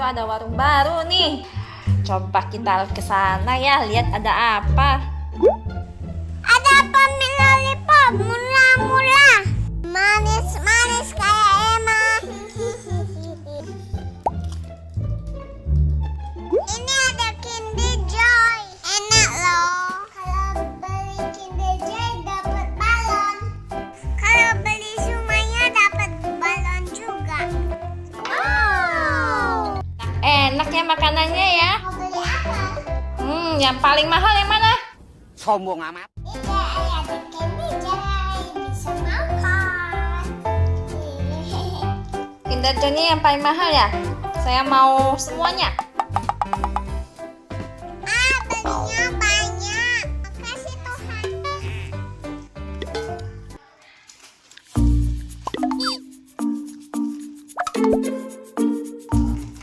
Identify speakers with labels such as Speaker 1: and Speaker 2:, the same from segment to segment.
Speaker 1: ada warung baru nih. Coba kita ke sana ya, lihat ada apa.
Speaker 2: Ada pemil lollipop murah-murah, manis-manis kayak Emma. Ini ada Kinder Joy, enak loh. Kalau beli Kinder Joy dapat balon. Kalau beli semuanya dapat balon juga. Wow.
Speaker 1: Enak ya makanannya ya.
Speaker 2: Mau beli apa?
Speaker 1: Yang paling mahal yang mana?
Speaker 3: Sombong amat.
Speaker 2: Iya, ada Kinder Joy, bisa makan.
Speaker 1: Kinder Joy yang paling mahal ya. Saya mau semuanya.
Speaker 2: Belinya banyak. Makasih Tuhan.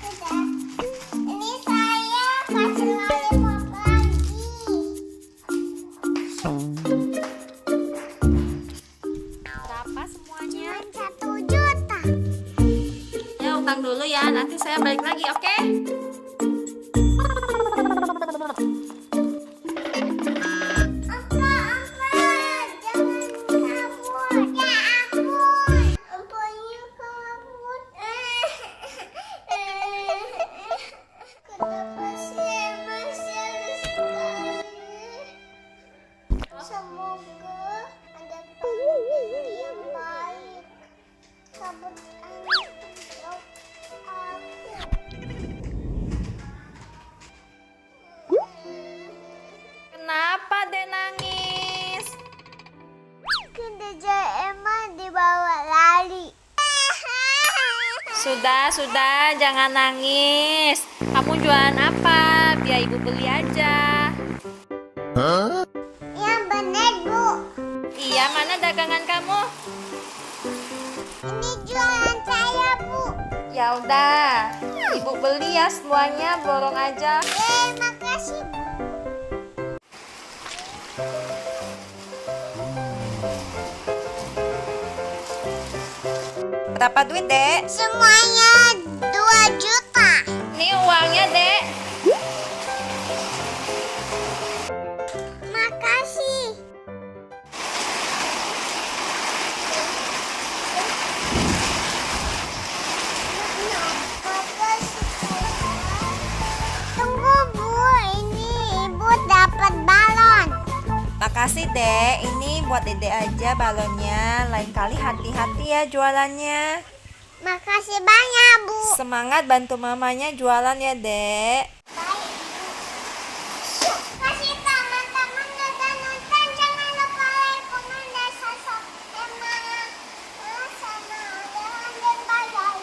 Speaker 2: Sudah. Ini saya kasih lollipop lagi.
Speaker 1: Berapa semuanya?
Speaker 2: Cuma 1 juta.
Speaker 1: Ya utang dulu ya, nanti saya balik lagi, oke?
Speaker 2: Semoga ada pemimpin yang baik. Kabut angin untuk aku.
Speaker 1: Kenapa Dek nangis?
Speaker 2: Kinder Joy Emma dibawa lari.
Speaker 1: Sudah, jangan nangis. Kamu jualan apa? Biar ibu beli aja.
Speaker 2: Yang benar Bu.
Speaker 1: Iya, mana dagangan kamu?
Speaker 2: Ini jualan saya Bu.
Speaker 1: Ya udah, ibu beli ya semuanya, borong aja.
Speaker 2: Makasih Bu.
Speaker 1: Berapa duit, Dek?
Speaker 2: Semuanya 2 juta.
Speaker 1: Ini uangnya, Dek.
Speaker 2: Makasih. Tunggu Bu, ini Ibu dapat balon.
Speaker 1: Makasih, Dek. Ini buat Dede aja balonnya. Lain kali hati-hati ya jualannya.
Speaker 2: Makasih banyak Bu.
Speaker 1: Semangat bantu mamanya jualan ya, Dek.
Speaker 2: Baik Bu. Kasih teman-teman udah nonton. Jangan lupa like, komen, dan subscribe Emma. Sama udah bye-bye.